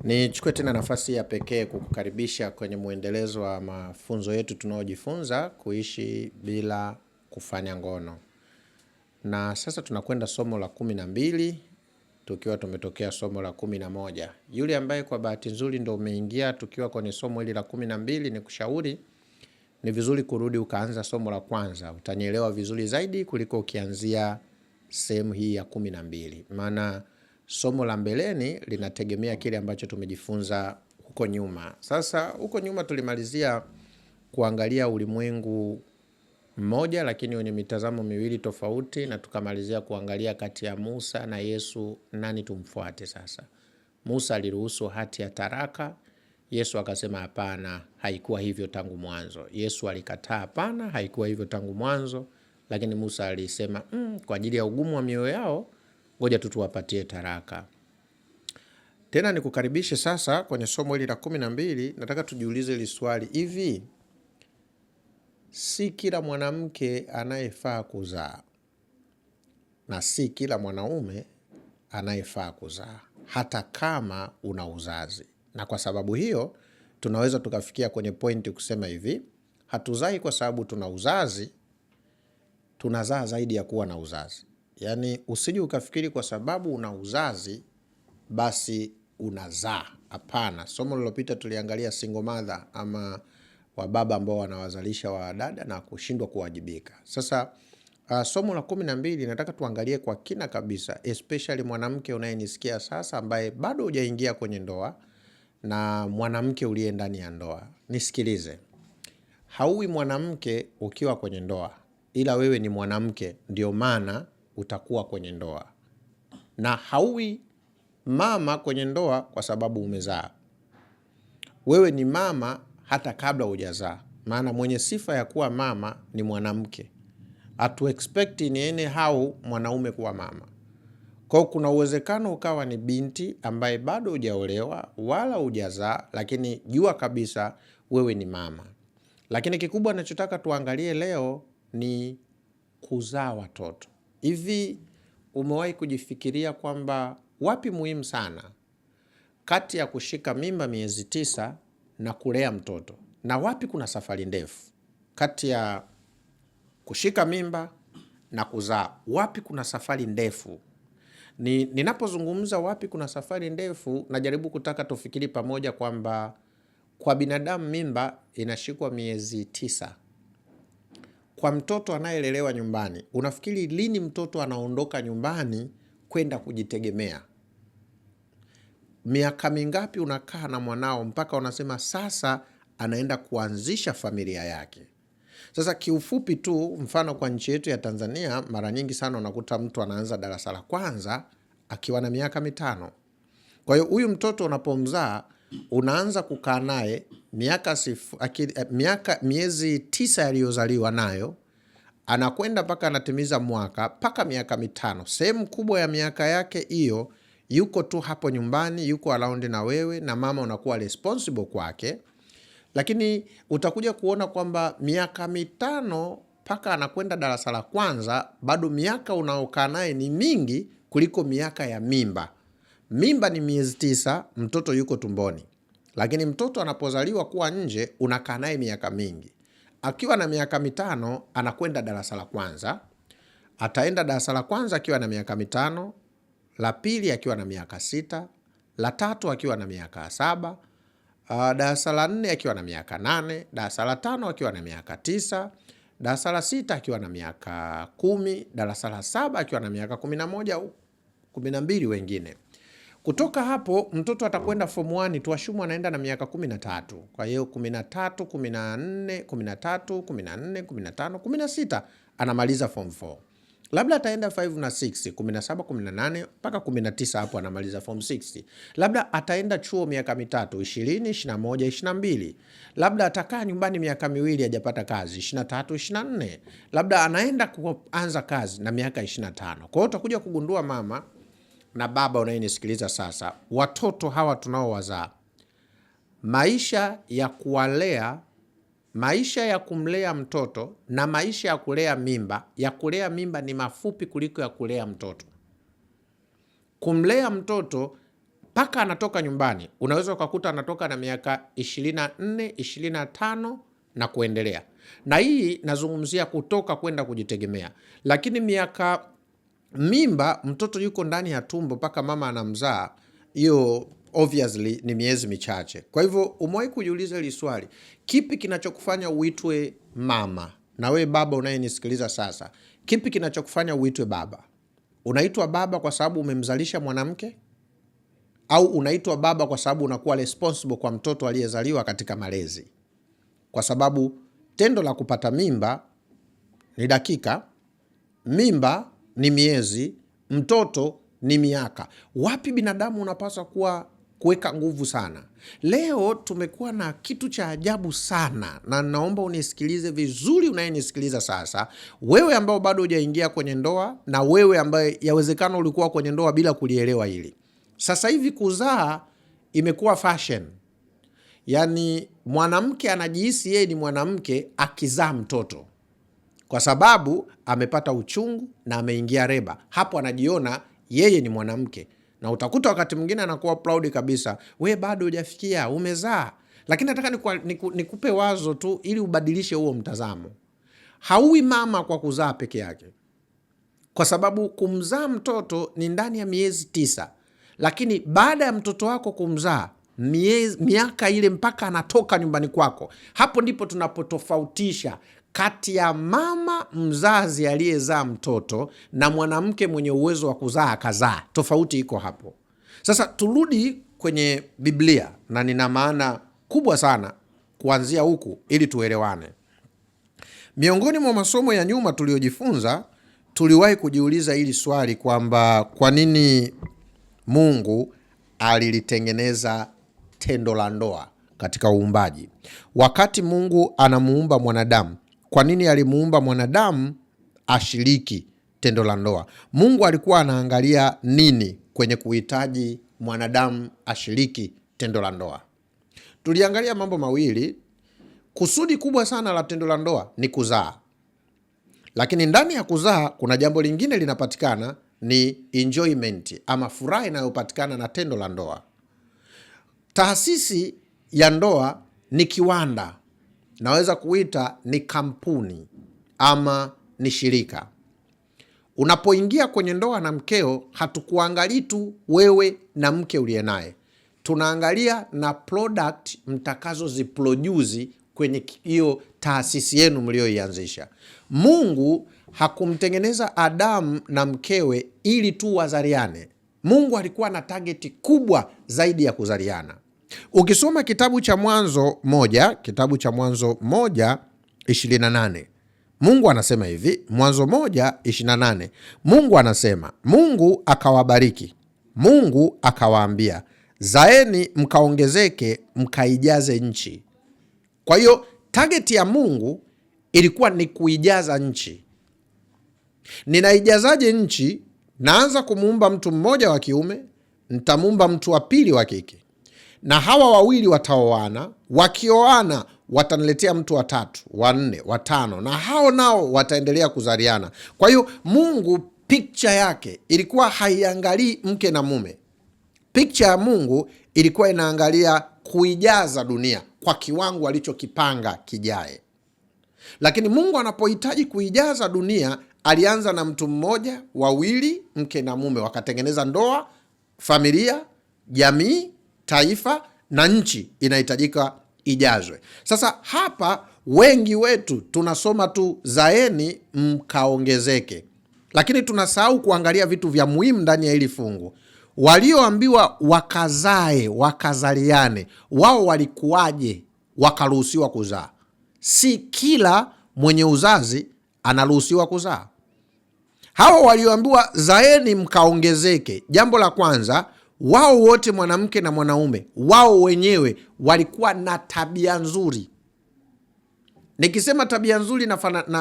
Nichukue tena nafasi ya pekee kukukaribisha kwenye muendelezo wa mafunzo yetu tunaojifunza kuishi bila kufanya ngono. Na sasa tunakwenda somo la 12 tukiwa tumetokea somo la 11. Yule ambaye kwa bahati nzuri ndio umeingia tukiwa kwenye somo hili la 12, ni kushauri ni vizuri kurudi ukaanza somo la kwanza. Utanielewa vizuri zaidi kuliko ukianzia sehemu hii ya 12. Maana somo la mbeleni linategemea kile ambacho tumejifunza huko nyuma. Sasa huko nyuma tulimalizia kuangalia ulimwengu mmoja lakini wenye mitazamo miwili tofauti, na tukamalizia kuangalia kati ya Musa na Yesu nani tumfuate sasa. Musa aliruhusu hati ya taraka, Yesu akasema hapana, haikuwa hivyo tangu mwanzo. Yesu alikataa, hapana, haikuwa hivyo tangu mwanzo, lakini Musa alisema kwa ajili ya ugumu wa mioyo yao ngoja tu tuwapatie taraka. Tena nikukaribishe sasa kwenye somo hili la 12. Nataka tujiulize hili swali, hivi si kila mwanamke anayefaa kuzaa na si kila mwanaume anayefaa kuzaa hata kama una uzazi. Na kwa sababu hiyo tunaweza tukafikia kwenye pointi kusema hivi, hatuzai kwa sababu tuna uzazi, tunazaa zaidi ya kuwa na uzazi. Yaani usije ukafikiri kwa sababu una uzazi basi unazaa. Hapana. Somo lililopita tuliangalia single mother ama wababa ambao wanawazalisha wadada na kushindwa kuwajibika. Sasa somo la 12 nataka tuangalie kwa kina kabisa, especially mwanamke unayenisikia sasa ambaye bado hujaingia kwenye ndoa na mwanamke uliye ndani ya ndoa. Nisikilize. Hauwi mwanamke ukiwa kwenye ndoa, ila wewe ni mwanamke ndio maana utakuwa kwenye ndoa. Na hauwi mama kwenye ndoa kwa sababu umezaa. Wewe ni mama hata kabla hujazaa. Maana mwenye sifa ya kuwa mama ni mwanamke. Hatu expect ni anyhow mwanaume kuwa mama. Kwa kuna uwezekano ukawa ni binti ambaye bado hujaolewa wala hujazaa, lakini jua kabisa wewe ni mama. Lakini kikubwa ninachotaka tuangalie leo ni kuzaa watoto. Hivi umewahi kujifikiria kwamba wapi muhimu sana kati ya kushika mimba miezi 9 na kulea mtoto? Na wapi kuna safari ndefu kati ya kushika mimba na kuzaa? Wapi kuna safari ndefu? Ninapozungumza wapi kuna safari ndefu, najaribu kutaka tufikiri pamoja kwamba kwa binadamu mimba inashikwa miezi 9. Kwa mtoto anayelelewa nyumbani, unafikiri lini mtoto anaondoka nyumbani kwenda kujitegemea? Miaka mingapi unakaa na mwanao mpaka unasema sasa anaenda kuanzisha familia yake? Sasa kiufupi tu, mfano kwa nchi yetu ya Tanzania, mara nyingi sana unakuta mtu anaanza darasa la kwanza akiwa na miaka 5. Kwa hiyo huyu mtoto unapomzaa unaanza kukaa naye miezi 9 aliyozaliwa nayo, anakwenda mpaka anatimiza mwaka, mpaka miaka 5. Sehemu kubwa ya miaka yake hiyo yuko tu hapo nyumbani, yuko around na wewe, na mama unakuwa responsible kwake. Lakini utakuja kuona kwamba miaka 5 mpaka anakwenda darasa la kwanza, bado miaka unaokaa naye ni mingi kuliko miaka ya mimba. Mimba ni miezi 9, mtoto yuko tumboni. Lakini mtoto anapozaliwa kuwa nje unakaa naye miaka mingi. Akiwa na miaka 5 anakwenda darasa la kwanza. Ataenda darasa la kwanza akiwa na miaka 5, la pili akiwa na miaka 6, la tatu akiwa na miaka 7, darasa la 4 akiwa na miaka 8, darasa la 5 akiwa na miaka 9, darasa la 6 akiwa na miaka 10, darasa la 7 akiwa na miaka 11 au 12 wengine. Kutoka hapo mtoto atakwenda form 1, tuashumu anaenda na miaka 13. Kwa hiyo 13, 14, 13, 14, 15, 16 anamaliza form 4. Labda ataenda 5 na 6, 17, 18 mpaka 19, hapo anamaliza form 6. Labda ataenda chuo miaka 3, 20, 21, 22. Labda atakaa nyumbani miaka 2 hajapata kazi, 23, 24. Labda anaenda kuanza kazi na miaka 25. Kwa hiyo utakuja kugundua mama na baba unayenisikiliza sasa, watoto hawa tunaowazaa, maisha ya kuwalea, maisha ya kumlea mtoto na maisha ya kulea mimba, ya kulea mimba ni mafupi kuliko ya kulea mtoto. Kumlea mtoto mpaka anatoka nyumbani. Unaweza ukakuta anatoka na miaka 24, 25 na kuendelea. Na hii nazungumzia kutoka kwenda kujitegemea. Lakini miaka mimba, mtoto yuko ndani ya tumbo mpaka mama anamzaa, hiyo obviously ni miezi michache. Kwa hivyo umewahi kujiuliza hili swali, kipi kinachokufanya uitwe mama? Na we baba unayenisikiliza sasa, kipi kinachokufanya uitwe baba? Unaitwa baba kwa sababu umemzalisha mwanamke, au unaitwa baba kwa sababu unakuwa responsible kwa mtoto aliyezaliwa katika malezi? Kwa sababu tendo la kupata mimba ni dakika, mimba ni miezi, mtoto ni miaka. Wapi binadamu unapaswa kuweka nguvu sana? Leo tumekuwa na kitu cha ajabu sana, na naomba unisikilize vizuri, unayenisikiliza sasa, wewe ambao bado hujaingia kwenye ndoa, na wewe ambaye yawezekana ulikuwa kwenye ndoa bila kulielewa hili. Sasa hivi kuzaa imekuwa fashion. Yaani mwanamke anajihisi yeye ni mwanamke akizaa mtoto, kwa sababu amepata uchungu na ameingia reba. Hapo anajiona yeye ni mwanamke, na utakuta wakati mwingine anakuwa proud kabisa, we bado hujafikia, umezaa. Lakini nataka nikupe wazo tu ili ubadilishe huo mtazamo. Haui mama kwa kuzaa peke yake, kwa sababu kumzaa mtoto ni ndani ya miezi 9, lakini baada ya mtoto wako kumzaa miaka ile mpaka anatoka nyumbani kwako, hapo ndipo tunapotofautisha kati ya mama mzazi aliyezaa mtoto na mwanamke mwenye uwezo wa kuzaa akazaa. Tofauti iko hapo. Sasa turudi kwenye Biblia, na nina maana kubwa sana kuanzia huku ili tuelewane. Miongoni mwa masomo ya nyuma tuliojifunza, tuliwahi kujiuliza hili swali kwamba kwa nini Mungu alilitengeneza tendo la ndoa katika uumbaji. Wakati Mungu anamuumba mwanadamu, kwa nini alimuumba mwanadamu ashiriki tendo la ndoa? Mungu alikuwa anaangalia nini kwenye kuhitaji mwanadamu ashiriki tendo la ndoa? Tuliangalia mambo mawili. Kusudi kubwa sana la tendo la ndoa ni kuzaa, lakini ndani ya kuzaa kuna jambo lingine linapatikana, ni enjoyment ama furaha inayopatikana na tendo la ndoa. Taasisi ya ndoa ni kiwanda, naweza kuita ni kampuni ama ni shirika. Unapoingia kwenye ndoa na mkeo, hatukuangalii tu wewe na mke uliye naye, tunaangalia na product mtakazo ziproduce kwenye hiyo taasisi yenu mlioianzisha. Mungu hakumtengeneza Adamu na mkewe ili tu wazaliane. Mungu alikuwa na target kubwa zaidi ya kuzaliana. Ukisoma kitabu cha Mwanzo 1:28, Mungu anasema hivi, Mwanzo 1:28, Mungu anasema, Mungu akawabariki, Mungu akawaambia, zaeni mkaongezeke, mkaijaze nchi. Kwa hiyo target ya Mungu ilikuwa ni kuijaza nchi. Ninaijazaje nchi? Naanza kumuumba mtu mmoja wa kiume, nitamuumba mtu wa pili wa kike, na hawa wawili wataoana. Wakioana wataniletea mtu wa 3, wa 4, wa 5, na hao nao wataendelea kuzaliana. Kwa hiyo Mungu picture yake ilikuwa haiangalii mke na mume. Picture ya Mungu ilikuwa inaangalia kuijaza dunia kwa kiwango alichokipanga kijae. Lakini Mungu anapohitaji kuijaza dunia, alianza na mtu mmoja, wawili, mke na mume, wakatengeneza ndoa, familia, jamii, taifa na nchi inahitajika ijazwe. Sasa hapa wengi wetu tunasoma tu zaeni mkaongezeke, lakini tunasahau kuangalia vitu vya muhimu ndani ya hili fungu. Walioambiwa wakazae, wakazaliane, wao walikuwaje wakaruhusiwa kuzaa? Si kila mwenye uzazi anaruhusiwa kuzaa. Hawa walioambiwa zaeni mkaongezeke, jambo la kwanza, wao wote, mwanamke na mwanaume, wao wenyewe walikuwa na tabia nzuri. Nikisema tabia nzuri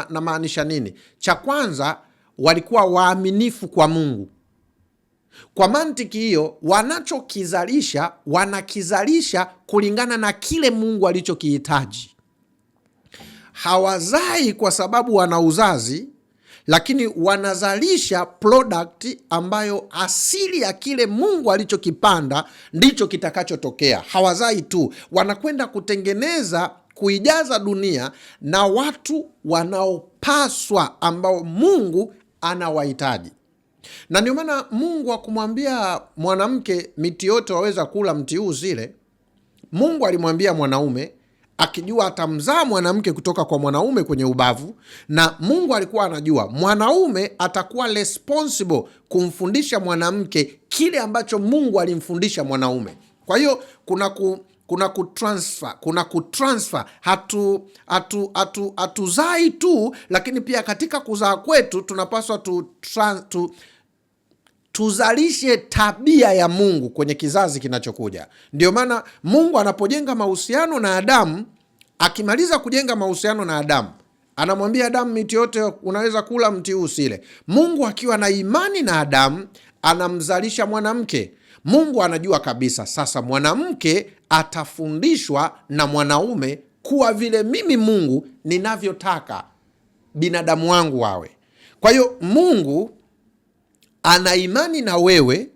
na maanisha nini? Cha kwanza, walikuwa waaminifu kwa Mungu. Kwa mantiki hiyo, wanachokizalisha wanakizalisha kulingana na kile Mungu alichokihitaji. Hawazai kwa sababu wana uzazi, lakini wanazalisha product ambayo asili ya kile Mungu alichokipanda ndicho kitakachotokea. Hawazai tu, wanakwenda kutengeneza, kuijaza dunia na watu wanaopaswa, ambao Mungu anawahitaji. Na ndio maana Mungu hakumwambia mwanamke miti yote waweza kula, mti huu usile. Mungu alimwambia mwanaume, akijua atamzaa mwanamke kutoka kwa mwanaume kwenye ubavu, na Mungu alikuwa anajua mwanaume atakuwa responsible kumfundisha mwanamke kile ambacho Mungu alimfundisha mwanaume. Kwa hiyo kuna kutransfer. Hatuzai tu, lakini pia katika kuzaa kwetu tunapaswa tuzalishe tabia ya Mungu kwenye kizazi kinachokuja. Ndio maana Mungu anapojenga mahusiano na Adamu, akimaliza kujenga mahusiano na Adamu, anamwambia Adamu, miti yote unaweza kula, mti huu usile. Mungu akiwa na imani na Adamu, anamzalisha mwanamke. Mungu anajua kabisa sasa mwanamke atafundishwa na mwanaume kuwa vile mimi Mungu ninavyotaka binadamu wangu wawe. Kwa hiyo Mungu ana imani na wewe,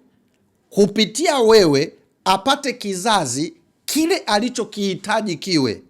kupitia wewe apate kizazi kile alichokihitaji kiwe.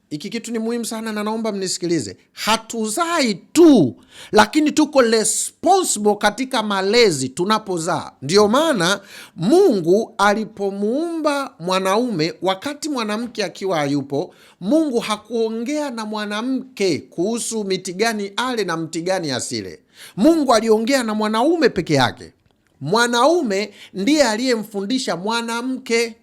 Hiki kitu ni muhimu sana na naomba mnisikilize. Hatuzai tu, lakini tuko responsible katika malezi tunapozaa. Ndio maana Mungu alipomuumba mwanaume, wakati mwanamke akiwa hayupo, Mungu hakuongea na mwanamke kuhusu miti gani ale na mti gani asile. Mungu aliongea na mwanaume peke yake. Mwanaume ndiye aliyemfundisha mwanamke.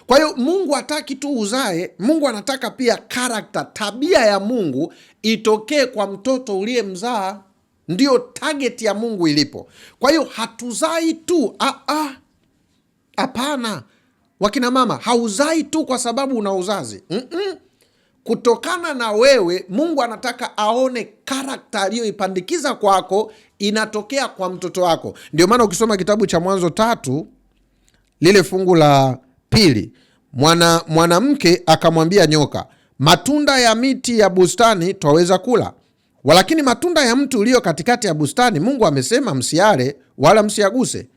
Kwa hiyo Mungu hataki tu uzae, Mungu anataka pia karakta, tabia ya Mungu itokee kwa mtoto uliyemzaa. Ndio target ya Mungu ilipo. Kwa hiyo hatuzai tu, hapana. Wakina mama, hauzai tu kwa sababu una uzazi. Kutokana na wewe, Mungu anataka aone karakta aliyoipandikiza kwako inatokea kwa mtoto wako. Ndio maana ukisoma kitabu cha Mwanzo 3 lile fungu la 2, mwanamke akamwambia nyoka, matunda ya miti ya bustani twaweza kula, walakini matunda ya mti ulio katikati ya bustani Mungu amesema msiale wala msiaguse.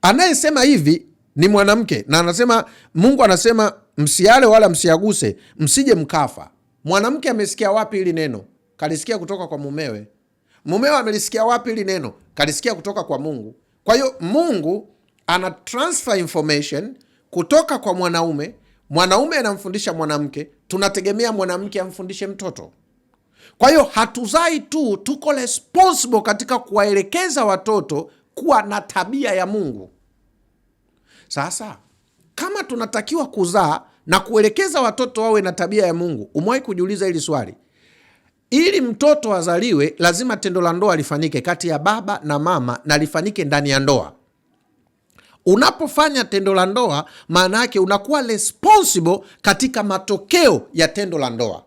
Anayesema hivi ni mwanamke, na anasema Mungu anasema msiale wala msiaguse msije mkafa. Mwanamke amesikia wapi hili neno? Kalisikia kutoka kwa mumewe. Mumewe amelisikia wapi hili neno? Kalisikia kutoka kwa Mungu. Kwa hiyo Mungu ana transfer information kutoka kwa mwanaume, mwanaume anamfundisha mwanamke, tunategemea mwanamke amfundishe mtoto. Kwa hiyo hatuzai tu, tuko responsible katika kuwaelekeza watoto kuwa na tabia ya Mungu. Sasa kama tunatakiwa kuzaa na kuelekeza watoto wawe na tabia ya Mungu, umewahi kujiuliza hili swali? Ili mtoto azaliwe, lazima tendo la ndoa lifanyike kati ya baba na mama, na lifanyike ndani ya ndoa. Unapofanya tendo la ndoa, maana yake unakuwa responsible katika matokeo ya tendo la ndoa.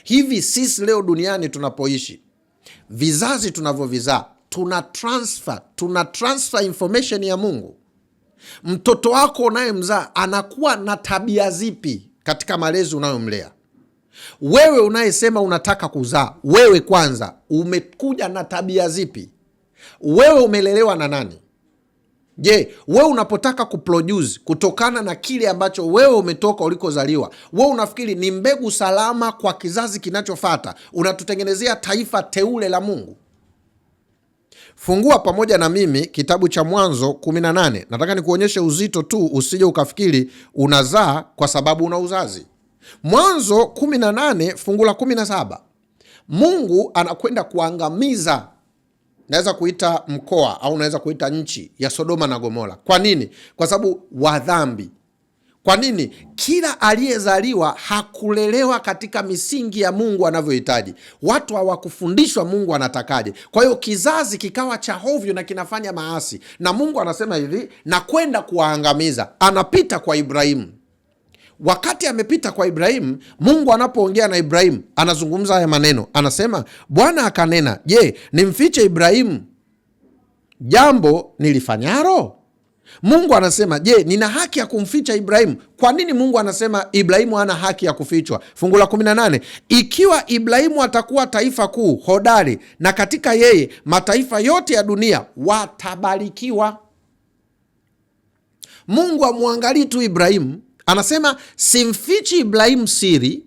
Hivi sisi leo duniani tunapoishi, vizazi tunavyovizaa, tuna transfer information ya Mungu. Mtoto wako unayemzaa anakuwa na tabia zipi katika malezi unayomlea? Wewe unayesema unataka kuzaa, wewe kwanza umekuja na tabia zipi? Wewe umelelewa na nani? Je, wewe unapotaka kuproduce kutokana na kile ambacho wewe umetoka ulikozaliwa, wewe unafikiri ni mbegu salama kwa kizazi kinachofuata? Unatutengenezea taifa teule la Mungu. Fungua pamoja na mimi kitabu cha Mwanzo 18. Nataka nikuonyeshe uzito tu, usije ukafikiri unazaa kwa sababu una uzazi. Mwanzo 18 fungu la 17. Mungu anakwenda kuangamiza, naweza kuita mkoa au naweza kuita nchi ya Sodoma na Gomora. Kwa nini? Kwa sababu wa dhambi. Kwa nini? Kila aliyezaliwa hakulelewa katika misingi ya Mungu anavyohitaji. Watu hawakufundishwa Mungu anatakaje. Kwa hiyo kizazi kikawa cha hovyo na kinafanya maasi. Na Mungu anasema hivi, na kwenda kuwaangamiza. Anapita kwa Ibrahimu. Wakati amepita kwa Ibrahimu, Mungu anapoongea na Ibrahimu anazungumza haya maneno. Anasema, Bwana akanena, je, nimfiche Ibrahimu jambo nilifanyaro? Mungu anasema, je, nina haki ya kumficha Ibrahimu? Kwa nini Mungu anasema Ibrahimu hana haki ya kufichwa? Fungu la 18, ikiwa Ibrahimu atakuwa taifa kuu hodari, na katika yeye mataifa yote ya dunia watabarikiwa. Mungu amwangalii tu Ibrahimu, anasema simfichi Ibrahimu siri,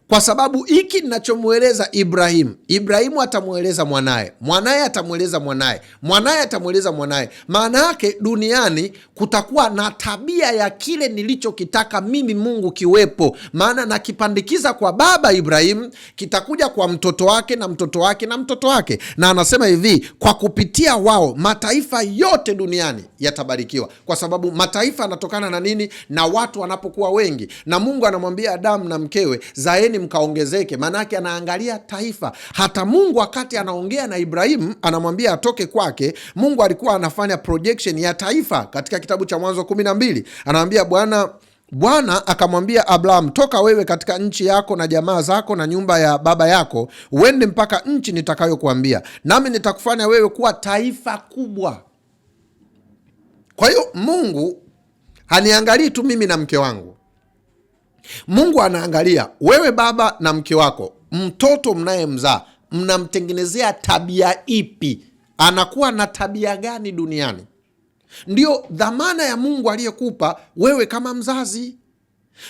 kwa sababu hiki ninachomweleza Ibrahimu, Ibrahimu atamweleza mwanaye, mwanaye atamweleza mwanaye, mwanaye atamweleza mwanaye. Maana yake duniani kutakuwa na tabia ya kile nilichokitaka mimi Mungu kiwepo. Maana nakipandikiza kwa baba Ibrahimu, kitakuja kwa mtoto wake na mtoto wake na mtoto wake. Na anasema hivi, kwa kupitia wao mataifa yote duniani yatabarikiwa. Kwa sababu mataifa yanatokana na nini? Na watu wanapokuwa wengi. Na Mungu anamwambia Adamu na mkewe, zaeni mkaongezeke. Manake anaangalia taifa. Hata Mungu wakati anaongea na Ibrahimu anamwambia atoke kwake, Mungu alikuwa anafanya projection ya taifa. Katika kitabu cha Mwanzo 12 anamwambia Bwana akamwambia Abraham, toka wewe katika nchi yako na jamaa zako na nyumba ya baba yako, uende mpaka nchi nitakayokuambia, nami nitakufanya wewe kuwa taifa kubwa. Kwa hiyo Mungu haniangalii tu mimi na mke wangu. Mungu anaangalia wewe baba na mke wako, mtoto mnayemzaa mnamtengenezea tabia ipi? Anakuwa na tabia gani duniani? Ndio dhamana ya Mungu aliyekupa wewe kama mzazi.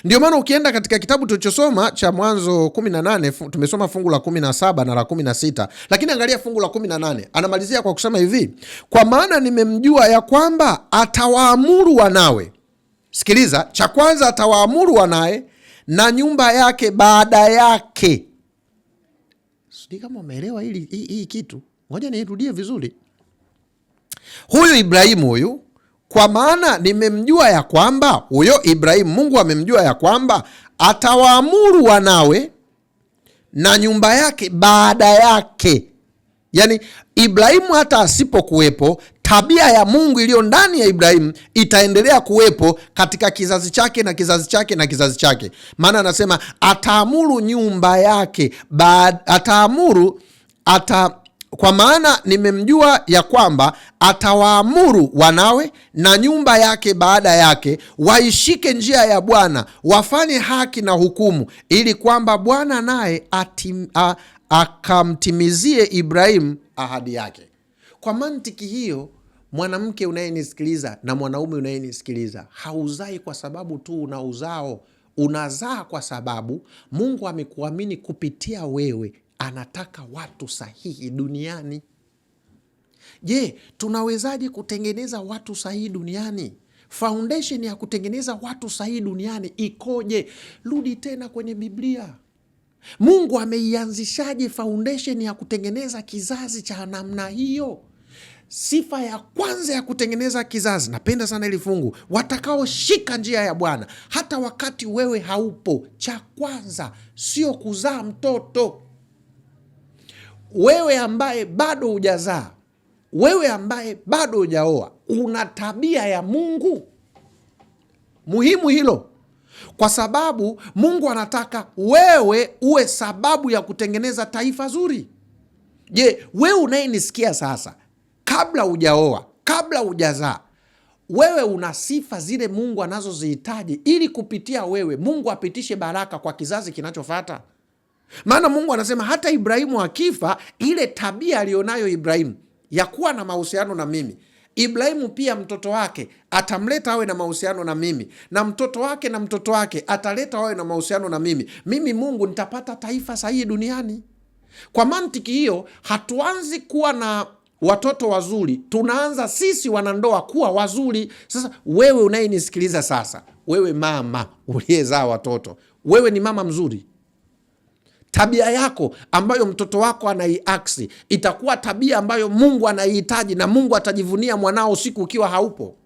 Ndio maana ukienda katika kitabu tulichosoma cha Mwanzo 18, tumesoma fungu la 17 na la 16, lakini angalia fungu la 18, anamalizia kwa kusema hivi, kwa maana nimemjua ya kwamba atawaamuru wanawe. Sikiliza, cha kwanza atawaamuru wanaye na nyumba yake baada yake. Sijui kama umeelewa hii kitu. Ngoja nirudie vizuri. Huyu Ibrahimu huyu, kwa maana nimemjua ya kwamba, huyo Ibrahimu Mungu amemjua ya kwamba atawaamuru wanawe na nyumba yake baada yake. Yaani Ibrahimu hata asipokuwepo, tabia ya Mungu iliyo ndani ya Ibrahimu itaendelea kuwepo katika kizazi chake na kizazi chake na kizazi chake. Maana anasema ataamuru nyumba yake kwa maana nimemjua ya kwamba atawaamuru wanawe na nyumba yake baada yake, waishike njia ya Bwana, wafanye haki na hukumu, ili kwamba Bwana naye akamtimizie Ibrahimu ahadi yake. Kwa mantiki hiyo, mwanamke unayenisikiliza na mwanaume unayenisikiliza, hauzai kwa sababu tu una uzao. Unazaa kwa sababu Mungu amekuamini kupitia wewe. Anataka watu sahihi duniani. Je, tunawezaje kutengeneza watu sahihi duniani? Foundation ya kutengeneza watu sahihi duniani ikoje? Rudi tena kwenye Biblia. Mungu ameianzishaje foundation ya kutengeneza kizazi cha namna hiyo? Sifa ya kwanza ya kutengeneza kizazi, napenda sana ili fungu, watakaoshika njia ya Bwana hata wakati wewe haupo. Cha kwanza sio kuzaa mtoto. Wewe ambaye bado hujazaa, wewe ambaye bado hujaoa, una tabia ya Mungu. Muhimu hilo, kwa sababu Mungu anataka wewe uwe sababu ya kutengeneza taifa zuri. Je, wewe unayenisikia sasa, kabla hujaoa, kabla hujazaa, wewe una sifa zile Mungu anazozihitaji ili kupitia wewe Mungu apitishe baraka kwa kizazi kinachofuata? Maana Mungu anasema hata Ibrahimu akifa, ile tabia alionayo Ibrahimu ya kuwa na mahusiano na mimi, Ibrahimu pia mtoto wake atamleta awe na mahusiano na mimi, na mtoto wake na mtoto wake ataleta awe na mahusiano na mimi. Mimi Mungu nitapata taifa sahihi duniani. Kwa mantiki hiyo, hatuanzi kuwa na watoto wazuri, tunaanza sisi wanandoa kuwa wazuri. Sasa wewe unayenisikiliza sasa, wewe mama uliyezaa watoto, wewe ni mama mzuri. Tabia yako ambayo mtoto wako anaiaksi itakuwa tabia ambayo Mungu anaihitaji, na Mungu atajivunia mwanao siku ukiwa haupo.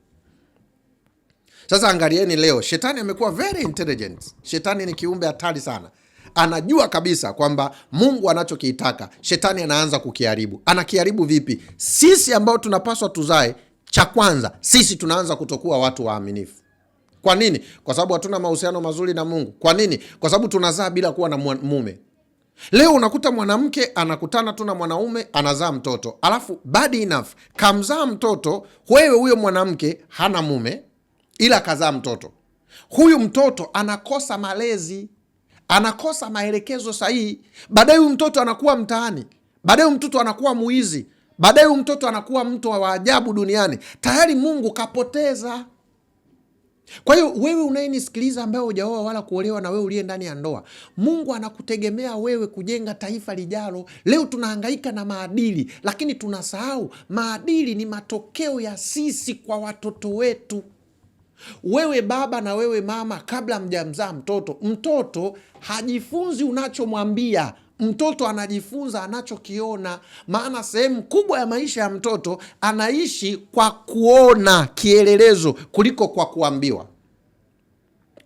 Sasa angalieni leo, shetani amekuwa very intelligent. Shetani ni kiumbe hatari sana. Anajua kabisa kwamba Mungu anachokitaka, shetani anaanza kukiharibu. Anakiharibu vipi? Sisi ambao tunapaswa tuzae, cha kwanza sisi tunaanza kutokuwa watu waaminifu. Kwa nini? Kwa sababu hatuna mahusiano mazuri na Mungu. Kwa nini? Kwa sababu tunazaa bila kuwa na mume. Leo unakuta mwanamke anakutana tu na mwanaume anazaa mtoto, alafu bad enough kamzaa mtoto, wewe huyo mwanamke hana mume ila kazaa mtoto. Huyu mtoto anakosa malezi, anakosa maelekezo sahihi. Baadaye huyu mtoto anakuwa mtaani, baadaye huyu mtoto anakuwa muizi, baadaye huyu mtoto anakuwa mtu wa ajabu duniani. Tayari Mungu kapoteza. Kwa hiyo wewe unayenisikiliza, ambaye hujaoa wala kuolewa, na wewe uliye ndani ya ndoa, Mungu anakutegemea wewe kujenga taifa lijalo. Leo tunahangaika na maadili, lakini tunasahau maadili ni matokeo ya sisi kwa watoto wetu. Wewe baba na wewe mama, kabla mjamzaa mtoto, mtoto hajifunzi unachomwambia, mtoto anajifunza anachokiona. Maana sehemu kubwa ya maisha ya mtoto anaishi kwa kuona kielelezo kuliko kwa kuambiwa.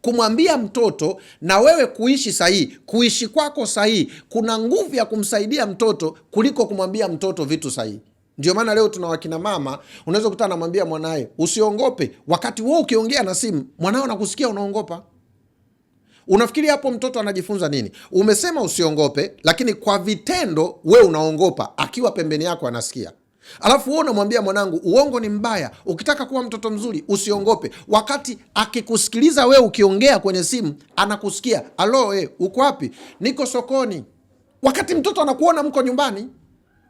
Kumwambia mtoto na wewe kuishi sahihi, kuishi kwako sahihi, kuna nguvu ya kumsaidia mtoto kuliko kumwambia mtoto vitu sahihi. Ndio maana leo tuna wakina mama, unaweza kukuta anamwambia mwanae usiongope, wakati wewe ukiongea na simu mwanao anakusikia unaongopa. Unafikiri hapo mtoto anajifunza nini? Umesema usiongope, lakini kwa vitendo wewe unaongopa, akiwa pembeni yako anasikia. Alafu wewe unamwambia mwanangu uongo ni mbaya, ukitaka kuwa mtoto mzuri usiongope, wakati akikusikiliza wewe ukiongea kwenye simu anakusikia. Alo, uko wapi? Niko sokoni. Wakati mtoto anakuona mko nyumbani.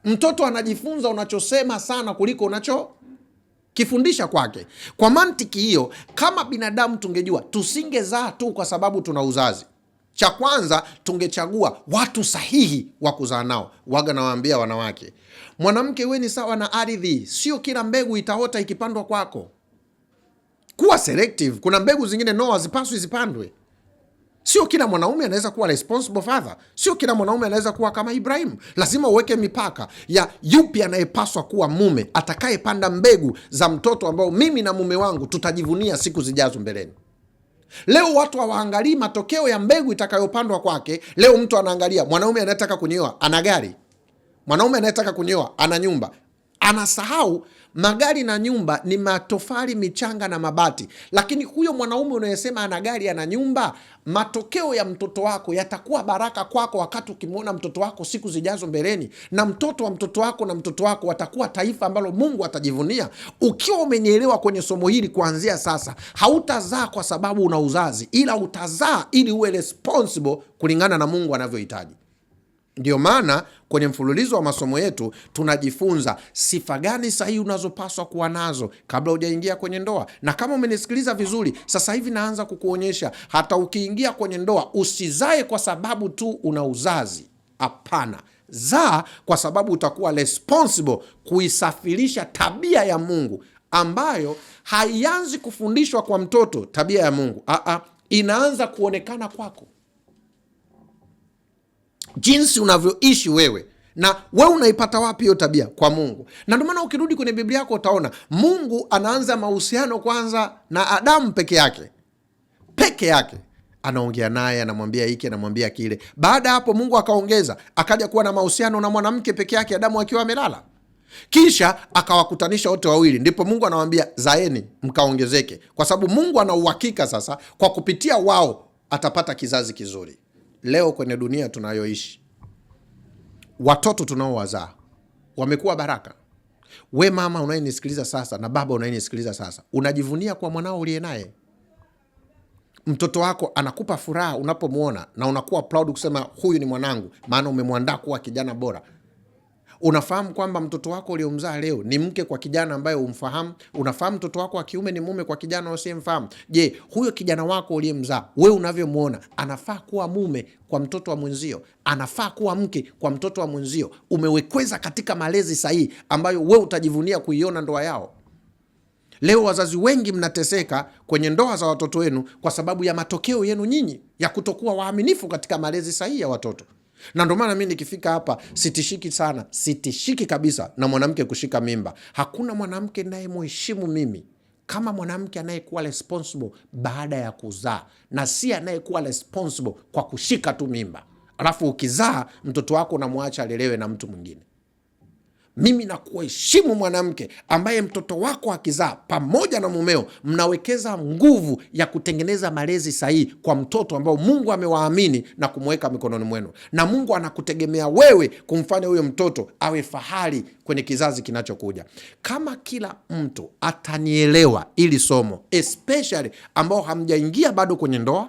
Mtoto anajifunza unachosema sana kuliko unachokifundisha kwake. Kwa mantiki hiyo, kama binadamu tungejua, tusingezaa tu kwa sababu tuna uzazi. Cha kwanza tungechagua watu sahihi wa kuzaa nao. Waga nawaambia wanawake, mwanamke wewe ni sawa na ardhi, sio kila mbegu itaota ikipandwa kwako. Kuwa selective. Kuna mbegu zingine no, hazipaswi zipandwe. Sio kila mwanaume anaweza kuwa responsible father. Sio kila mwanaume anaweza kuwa kama Ibrahim. Lazima uweke mipaka ya yupi anayepaswa kuwa mume atakayepanda mbegu za mtoto ambao mimi na mume wangu tutajivunia siku zijazo mbeleni. Leo watu hawaangalii matokeo ya mbegu itakayopandwa kwake. Leo mtu anaangalia mwanaume anayetaka kunioa ana gari, mwanaume anayetaka kunioa ana nyumba. Anasahau magari na nyumba ni matofali, michanga na mabati. Lakini huyo mwanaume unayesema ana gari, ana nyumba, matokeo ya mtoto wako yatakuwa baraka kwako wakati ukimwona mtoto wako siku zijazo mbeleni, na mtoto wa mtoto wako na mtoto wako watakuwa taifa ambalo Mungu atajivunia. Ukiwa umenielewa kwenye somo hili kuanzia sasa, hautazaa kwa sababu una uzazi, ila utazaa ili uwe responsible kulingana na Mungu anavyohitaji. Ndio maana kwenye mfululizo wa masomo yetu tunajifunza sifa gani sahihi unazopaswa kuwa nazo kabla hujaingia kwenye ndoa. Na kama umenisikiliza vizuri, sasa hivi naanza kukuonyesha hata ukiingia kwenye ndoa usizae kwa sababu tu una uzazi. Hapana, zaa kwa sababu utakuwa responsible kuisafirisha tabia ya Mungu, ambayo haianzi kufundishwa kwa mtoto. Tabia ya Mungu inaanza kuonekana kwako, jinsi unavyoishi wewe. Na wewe unaipata wapi hiyo tabia? Kwa Mungu. Na ndio maana ukirudi kwenye Biblia yako utaona Mungu anaanza mahusiano kwanza na Adamu peke yake. Anaongea naye, anamwambia hiki, anamwambia kile. Baada ya hapo Mungu akaongeza, akaja kuwa na mahusiano na mwanamke peke yake, Adamu akiwa amelala. Kisha akawakutanisha wote wawili. Ndipo Mungu anamwambia zaeni mkaongezeke, kwa sababu Mungu ana uhakika sasa kwa kupitia wao atapata kizazi kizuri. Leo kwenye dunia tunayoishi, watoto tunaowazaa wamekuwa baraka. We mama unayenisikiliza sasa na baba unayenisikiliza sasa, unajivunia kwa mwanao uliye naye. Mtoto wako anakupa furaha unapomwona na unakuwa proud kusema huyu ni mwanangu, maana umemwandaa kuwa kijana bora. Unafahamu kwamba mtoto wako uliomzaa leo ni mke kwa kijana ambaye umfahamu. Unafahamu mtoto wako wa kiume ni mume kwa kijana usiyemfahamu. Je, huyo kijana wako uliyemzaa wewe unavyomwona anafaa kuwa mume kwa mtoto wa mwenzio? Anafaa kuwa mke kwa mtoto wa mwenzio? Umewekeza katika malezi sahihi ambayo wewe utajivunia kuiona ndoa yao. Leo wazazi wengi mnateseka kwenye ndoa za watoto wenu kwa sababu ya matokeo yenu nyinyi ya kutokuwa waaminifu katika malezi sahihi ya watoto. Na ndio maana mimi nikifika hapa sitishiki kabisa na mwanamke kushika mimba. Hakuna mwanamke ninayemheshimu mimi kama mwanamke anayekuwa responsible baada ya kuzaa, na si anayekuwa responsible kwa kushika tu mimba, alafu ukizaa mtoto wako unamwacha alelewe na mtu mwingine. Mimi nakuheshimu mwanamke ambaye mtoto wako akizaa pamoja na mumeo mnawekeza nguvu ya kutengeneza malezi sahihi kwa mtoto ambao Mungu amewaamini na kumweka mikononi mwenu, na Mungu anakutegemea wewe kumfanya huyo mtoto awe fahari kwenye kizazi kinachokuja. Kama kila mtu atanielewa ili somo, especially ambao hamjaingia bado kwenye ndoa,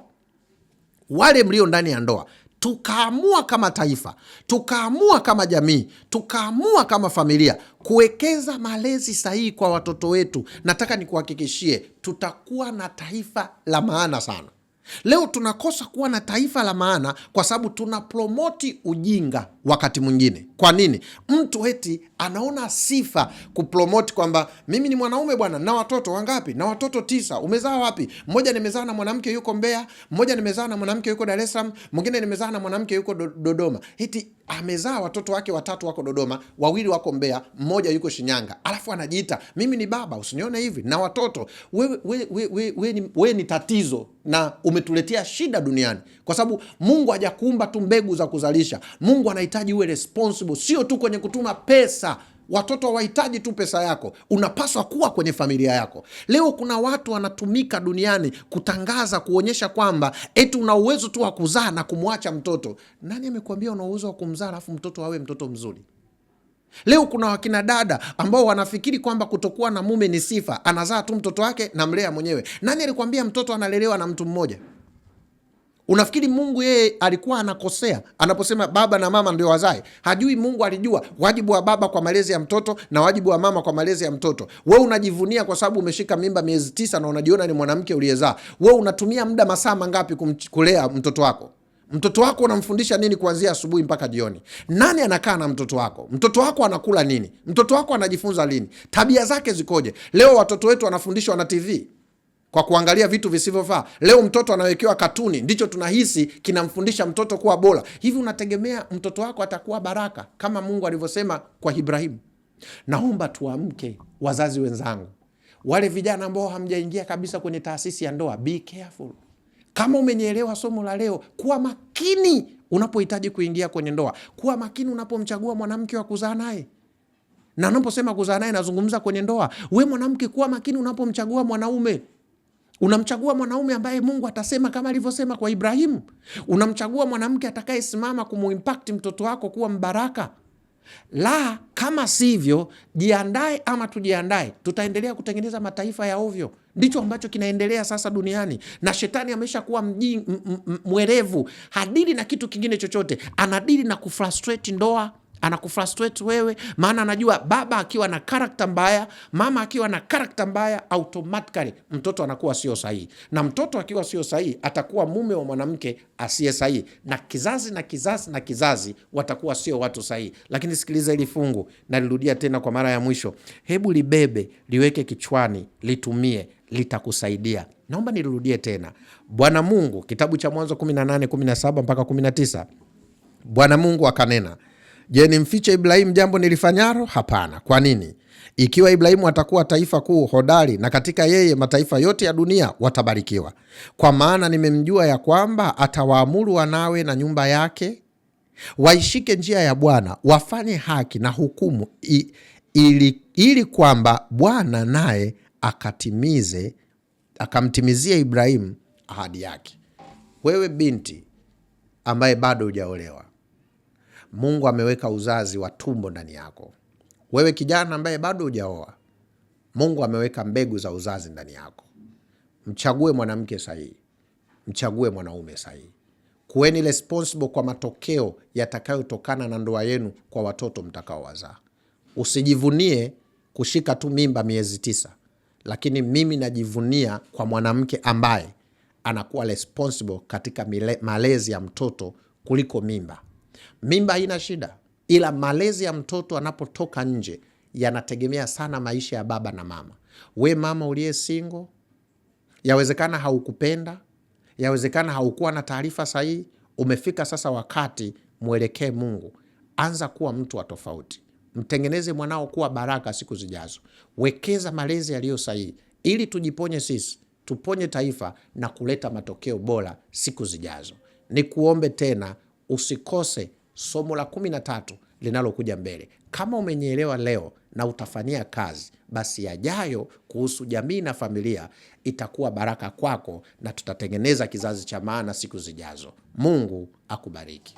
wale mlio ndani ya ndoa, tukaamua kama taifa, tukaamua kama jamii, tukaamua kama familia kuwekeza malezi sahihi kwa watoto wetu, nataka nikuhakikishie tutakuwa na taifa la maana sana. Leo tunakosa kuwa na taifa la maana kwa sababu tuna promoti ujinga wakati mwingine. Kwa nini? Mtu eti anaona sifa kupromoti kwamba mimi ni mwanaume bwana, na watoto wangapi? Na watoto 9. Umezaa wapi? Mmoja nimezaa na mwanamke yuko Mbeya, mmoja nimezaa na mwanamke yuko Dar es Salaam, mwingine nimezaa na mwanamke yuko Dodoma. Eti amezaa watoto wake 3 wako Dodoma, 2 wako Mbeya, mmoja yuko Shinyanga. Alafu anajiita mimi ni baba, usinione hivi na watoto. Wewe ni tatizo na umetuletea shida duniani, kwa sababu Mungu hajakuumba tu mbegu za kuzalisha. Mungu anahitaji uwe responsible, sio tu kwenye kutuma pesa. Watoto hawahitaji tu pesa yako, unapaswa kuwa kwenye familia yako. Leo kuna watu wanatumika duniani kutangaza, kuonyesha kwamba eti una uwezo tu wa kuzaa na kumwacha mtoto. Nani amekuambia una uwezo wa kumzaa alafu mtoto awe mtoto mzuri? Leo kuna wakina dada ambao wanafikiri kwamba kutokuwa na mume ni sifa, anazaa tu mtoto wake na mlea mwenyewe. Nani alikwambia mtoto analelewa na mtu mmoja? Unafikiri Mungu yeye alikuwa anakosea anaposema baba na mama ndio wazae? Hajui Mungu alijua wajibu wa baba kwa malezi ya mtoto na wajibu wa mama kwa malezi ya mtoto. Wewe unajivunia kwa sababu umeshika mimba miezi 9 na unajiona ni mwanamke uliyezaa. Wewe unatumia muda masaa mangapi kulea mtoto wako? Mtoto wako unamfundisha nini kuanzia asubuhi mpaka jioni? Nani anakaa na mtoto wako? Mtoto wako anakula nini? Mtoto wako anajifunza lini? Tabia zake zikoje? Leo watoto wetu wanafundishwa na TV kwa kuangalia vitu visivyofaa. Leo mtoto anawekewa katuni, ndicho tunahisi kinamfundisha mtoto kuwa bora. Hivi unategemea mtoto wako atakuwa baraka kama Mungu alivyosema kwa Ibrahimu? Naomba tuamke, wazazi wenzangu, wale vijana ambao hamjaingia kabisa kwenye taasisi ya ndoa, be careful. Kama umenielewa somo la leo, kuwa makini unapohitaji kuingia kwenye ndoa. Kuwa makini unapomchagua mwanamke wa kuzaa naye. Na unaposema kuzaa naye nazungumza kwenye ndoa. We mwanamke, kuwa makini unapomchagua mwanaume. Unamchagua mwanaume ambaye Mungu atasema kama alivyosema kwa Ibrahimu. Unamchagua mwanamke atakayesimama kumuimpact mtoto wako kuwa mbaraka. La, kama sivyo, jiandae ama tujiandae, tutaendelea kutengeneza mataifa ya ovyo. Ndicho ambacho kinaendelea sasa duniani, na shetani amesha kuwa mwerevu. Hadili na kitu kingine chochote, anadili na kufrustrate ndoa, anakufrustrate wewe, maana anajua baba akiwa na karakta mbaya, mama akiwa na karakta mbaya, automatically mtoto anakuwa sio sahihi, na mtoto akiwa sio sahihi atakuwa mume wa mwanamke asiye sahihi, na kizazi na kizazi na kizazi watakuwa sio watu sahihi. Lakini sikiliza hili fungu, nalirudia tena kwa mara ya mwisho. Hebu libebe, liweke kichwani, litumie, litakusaidia. Naomba nirudie tena. Bwana Mungu, kitabu cha Mwanzo 18:17 mpaka 19. Bwana Mungu akanena, je, nimfiche Ibrahimu jambo nilifanyalo? Hapana. Kwa nini? Ikiwa Ibrahimu atakuwa taifa kuu hodari, na katika yeye mataifa yote ya dunia watabarikiwa. Kwa maana nimemjua ya kwamba atawaamuru wanawe na nyumba yake waishike njia ya Bwana, wafanye haki na hukumu, ili kwamba Bwana naye akamtimizia Ibrahimu ahadi yake. Wewe binti ambaye bado hujaolewa, Mungu ameweka uzazi wa tumbo ndani yako. Wewe kijana ambaye bado hujaoa, Mungu ameweka mbegu za uzazi ndani yako. Mchague mwanamke sahihi, mchague mwanaume sahihi. Kuweni responsible kwa matokeo yatakayotokana na ndoa yenu kwa watoto mtakaowazaa. Usijivunie kushika tu mimba miezi 9, lakini mimi najivunia kwa mwanamke ambaye anakuwa responsible katika malezi ya mtoto kuliko mimba. Mimba haina shida, ila malezi ya mtoto anapotoka nje yanategemea sana maisha ya baba na mama. We mama uliye single, yawezekana haukupenda, yawezekana haukuwa na taarifa sahihi. Umefika sasa wakati mwelekee Mungu. Anza kuwa mtu wa tofauti. Mtengeneze mwanao kuwa baraka siku zijazo. Wekeza malezi yaliyo sahihi ili tujiponye sisi, tuponye taifa na kuleta matokeo bora siku zijazo. Nikuombe tena usikose somo la 13 linalokuja mbele. Kama umenielewa leo na utafanyia kazi, basi yajayo kuhusu jamii na familia itakuwa baraka kwako, na tutatengeneza kizazi cha maana siku zijazo. Mungu akubariki.